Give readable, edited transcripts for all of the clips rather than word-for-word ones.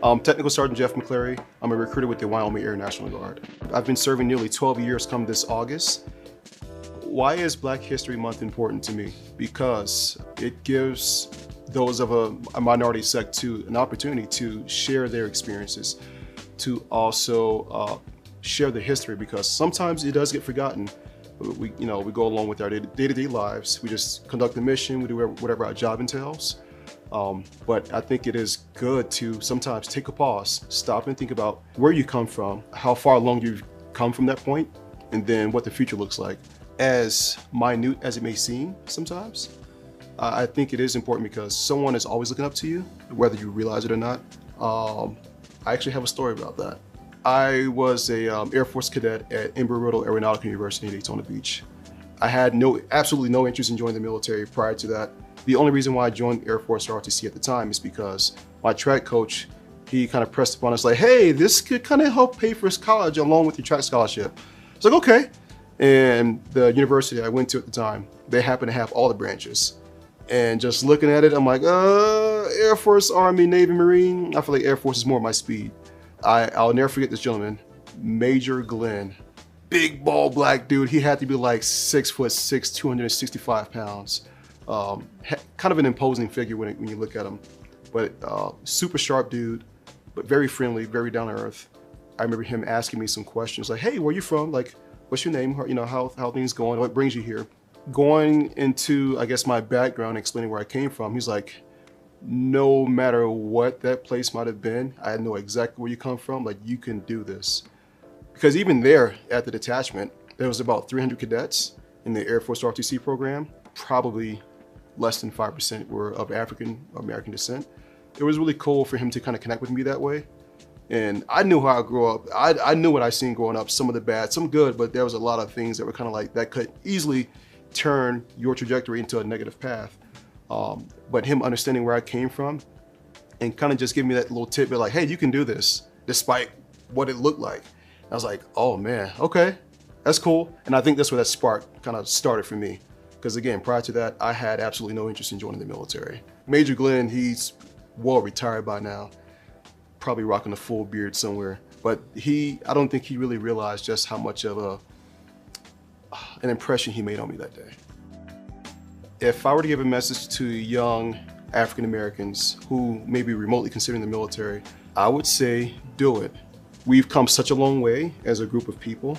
Technical Sergeant Jeff McClary. I'm a recruiter with the Wyoming Air National Guard. I've been serving nearly 12 years come this August. Why is Black History Month important to me? Because it gives those of a minority sect an opportunity to share their experiences, to also share the history, because sometimes it does get forgotten. We go along with our day-to-day lives. We just conduct the mission, we do whatever our job entails. But I think it is good to sometimes take a pause, stop and think about where you come from, how far along you've come from that point, and then what the future looks like. As minute as it may seem sometimes, I think it is important because someone is always looking up to you, whether you realize it or not. I actually have a story about that. I was a Air Force cadet at Embry-Riddle Aeronautical University in Daytona Beach. I had absolutely no interest in joining the military prior to that. The only reason why I joined Air Force ROTC at the time is because my track coach, he kind of pressed upon us like, hey, this could kind of help pay for his college along with your track scholarship. I was like, okay. And the university I went to at the time, they happened to have all the branches. And just looking at it, I'm like, Air Force, Army, Navy, Marine. I feel like Air Force is more my speed. I'll never forget this gentleman, Major Glenn. Big, bald, black dude. He had to be like 6'6", 265 pounds. Kind of an imposing figure when you look at him. But super sharp dude, but very friendly, very down to earth. I remember him asking me some questions like, hey, where you from? Like, what's your name? You know, how things going? What brings you here? Going into, I guess, my background, explaining where I came from, he's like, no matter what that place might have been, I know exactly where you come from. Like, you can do this. Because even there at the detachment, there was about 300 cadets in the Air Force ROTC program. Probably less than 5% were of African American descent. It was really cool for him to kind of connect with me that way. And I knew how I grew up. I knew what I seen growing up, some of the bad, some good, but there was a lot of things that were kind of like, that could easily turn your trajectory into a negative path. But him understanding where I came from and kind of just giving me that little tidbit like, hey, you can do this despite what it looked like. I was like, oh man, okay, that's cool. And I think that's where that spark kind of started for me. Because again, prior to that, I had absolutely no interest in joining the military. Major Glenn, he's well retired by now, probably rocking a full beard somewhere. But I don't think he really realized just how much of an impression he made on me that day. If I were to give a message to young African Americans who may be remotely considering the military, I would say, do it. We've come such a long way as a group of people,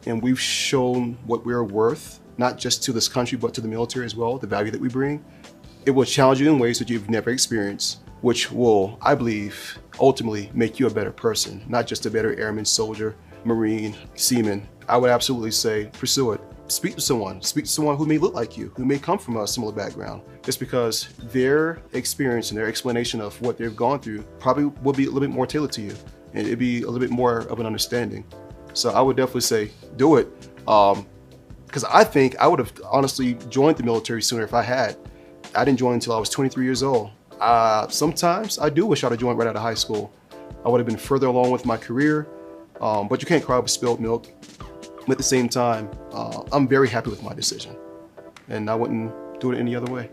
and we've shown what we're worth, not just to this country, but to the military as well, the value that we bring. It will challenge you in ways that you've never experienced, which will, I believe, ultimately make you a better person, not just a better airman, soldier, Marine, seaman. I would absolutely say, pursue it. Speak to someone who may look like you, who may come from a similar background. Just because their experience and their explanation of what they've gone through probably will be a little bit more tailored to you, and it'd be a little bit more of an understanding. So I would definitely say, do it. Because I think I would have honestly joined the military sooner if I had. I didn't join until I was 23 years old. Sometimes I do wish I'd have joined right out of high school. I would have been further along with my career, but you can't cry over spilled milk. But at the same time, I'm very happy with my decision, and I wouldn't do it any other way.